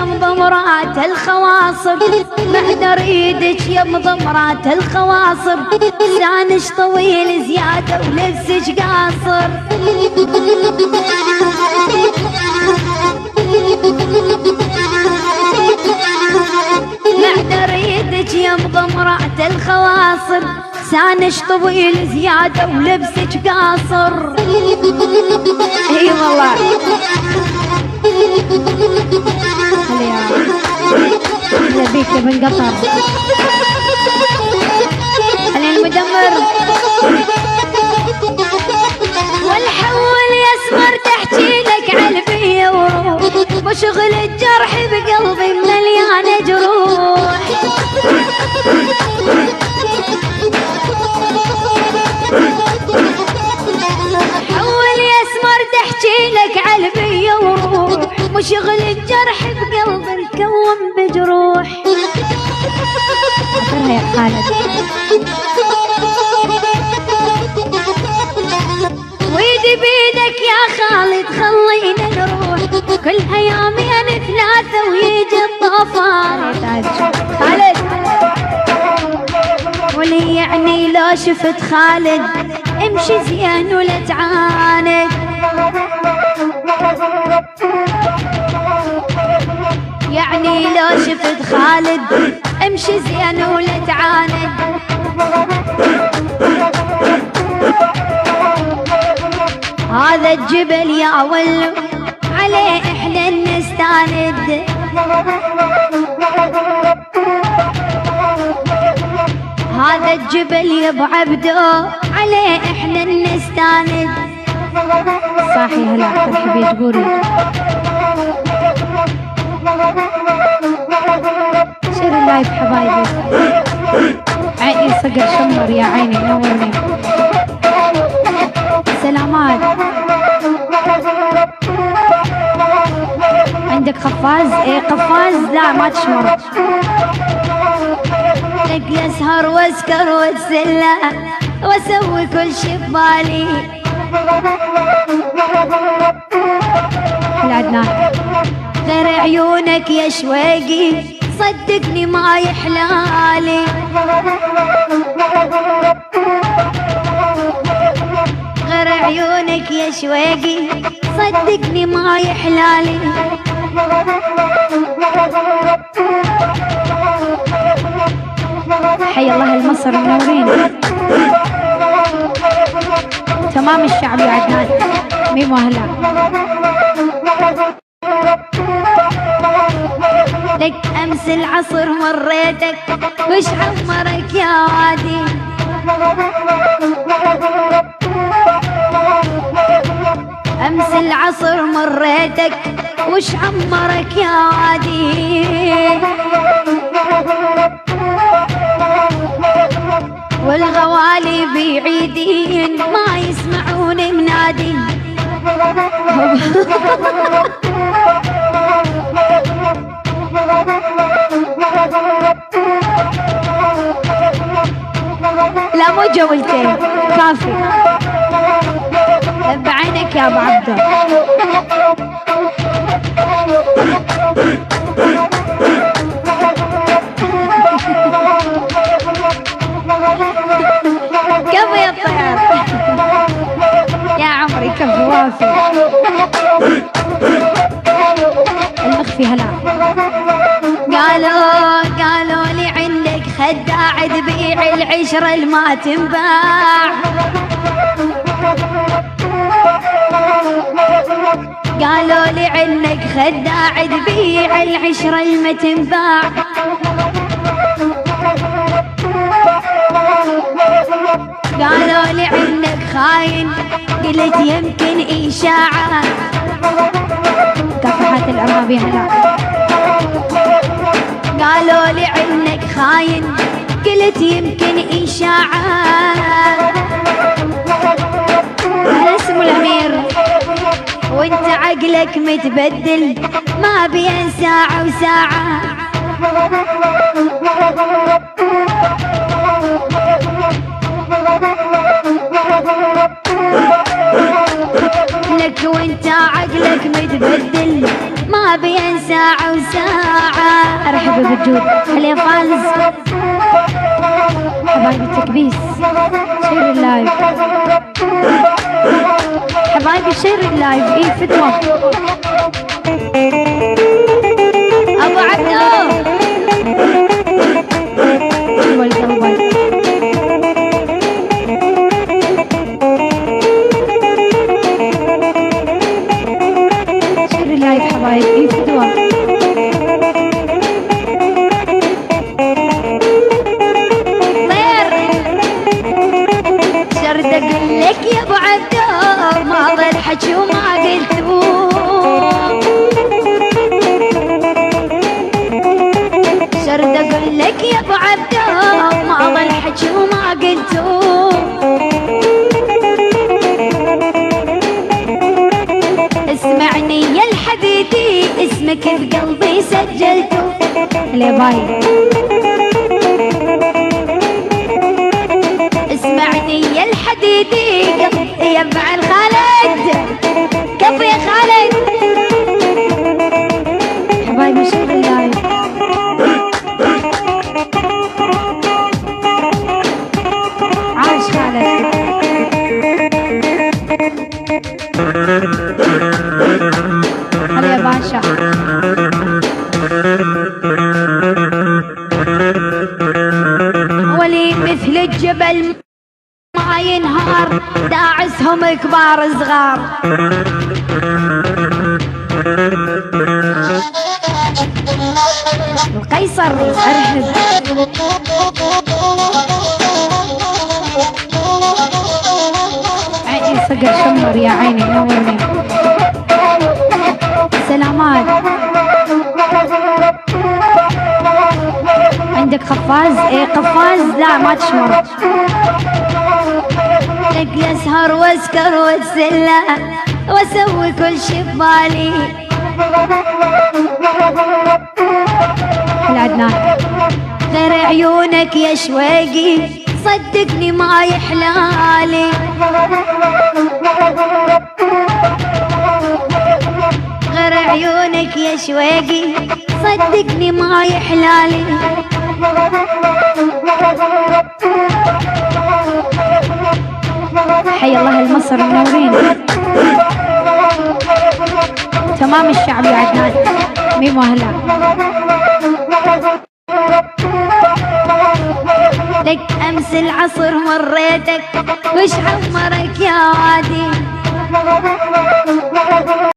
مضمرات الخواصر، بعد اريدك يا مضمرات الخواصر، لسانش طويل زيادة ولبسك قاصر. بعد اريدك يا مضمرات الخواصر، لسانش طويل زيادة ولبسك قاصر. اي والله هلا بيك يا بن قطر. هلا المدمر والحول يسمر تحكي لك علبية وروح، وشغل الجرح بقلبي مليان جروح. حول يسمر تحكي لك علبية وروح، وشغل الجرح بقلبي مكون بجروح. عطرها يا خالد. ويدي بيدك يا خالد خلينا نروح، كلها يومين ثلاثة ويجي الطوفان. خالد ولي يعني لو شفت خالد امشي زين ولا تعاند، يعني لو شفت خالد امشي زين ولا تعاند. هذا الجبل يا ولو عليه احنا نستاند، هذا الجبل يا ابو عبدو عليه احنا نستاند. صاحي هلا مرحبا تقولي شير اللايف حبايبي. عيني صقر شمر يا عيني نورني. سلامات. عندك قفاز؟ ايه قفاز لا ما تشمر. لك يسهر واسكر واتسلى واسوي كل شي ببالي. عدنان غير عيونك يا شويقي صدقني ما يحلالي. غير عيونك يا شويقي صدقني ما يحلالي. حي الله المصر منورين. تمام الشعب يا عدنان. ميمو هلا. لك امس العصر مريتك وش عمرك يا وادي. امس العصر مريتك وش عمرك يا وادي. والغوالي بعيدين ما يسمعون منادي. لا مو جولتين كافي. بعينك يا ابو عبده. كفو يا الطيار يا عمري كفو وافي. المخفي هلا. قالوا لي عندك خداع تبيع العشرة الما تنباع. قالوا لي عندك خداع تبيع العشرة الما تنباع. قالوا لي عندك خاين قلت يمكن إشاعة. كافحات الإرهابي هلا. قالوا لي عنك خاين قلت يمكن إشاعة. هذا اسمه الأمير وانت عقلك متبدل ما بين ساعة وساعة. لك وانت عقلك متبدل ما بين ساعة وساعة. ارحب بالجود هلا فاز حبايبي التكبيس شير اللايف حبايبي شير اللايف. ايه فتوى ابو عبدو شير اللايف حبايبي. ايه فتوى اقول لك يا ابو عبدو ما ظل حكي وما قلتو. شرد اقول لك يا ابو عبدو ما ظل حكي وما قلتو. اسمعني يا الحديدي اسمك بقلبي سجلتو. هلا باي اسمعني يا الحديدي يا بعن خالد كفو يا خالد حبايبي شوف اللايف. عاش خالد هلا يا باشا. ولي مثل الجبل ما ينهار داعسهم كبار صغار. القيصر ارحب عيني صقر شمر يا عيني نورني. سلامات عندك قفاز؟ ايه قفاز لا ما تشمر لك يسهر واسكر واتسلى واسوي كل شي ببالي. العدنان غير عيونك يا شويقي صدقني ما يحلالي. غير عيونك يا شويقي صدقني ما يحلالي. حي الله المصر منورين تمام الشعب يا عدنان ميمو اهلا. لك امس العصر مريتك وش عمرك يا عادي.